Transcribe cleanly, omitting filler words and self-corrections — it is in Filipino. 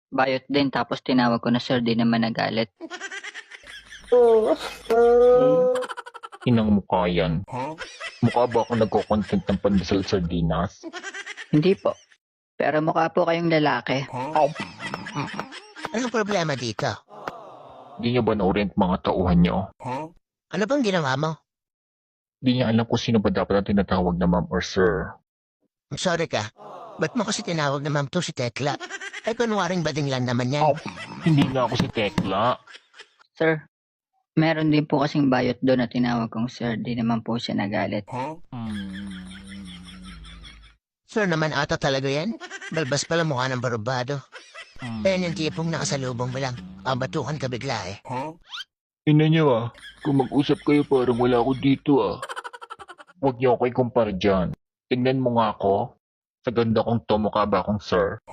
Bayot din tapos tinawag ko na sir, di naman nagalit. Inang mukha yan. Mukha ba ako nagko-content ng pandesal sardinas? Hindi po. Pero mukha po kayong lalaki. Anong problema dito? Di niyo ba na-orient mga tauhan niyo? Ano bang ginawa mo? Di niya alam kung sino ba dapat ang tinatawag na ma'am or sir. Sorry ka. Ba't mo kasi tinawag na ma'am to si Tekla? Ay, kunwaring bading lang naman yan. Hindi nga ako si Tekla. Sir, meron din po kasing bayot doon na tinawag kong sir, di naman po siya nagalit. Sir naman ata talaga yan. Balbas pala mukha ng barubado. Ayan yung tipong nakasalubong mo lang. Batukan ka bigla eh. Ina niyo kung mag-usap kayo parang wala ako dito Huwag niyo ako ikumpara dyan. Tingnan mo nga ako. Sa ganda kong to, mukha ba akong sir?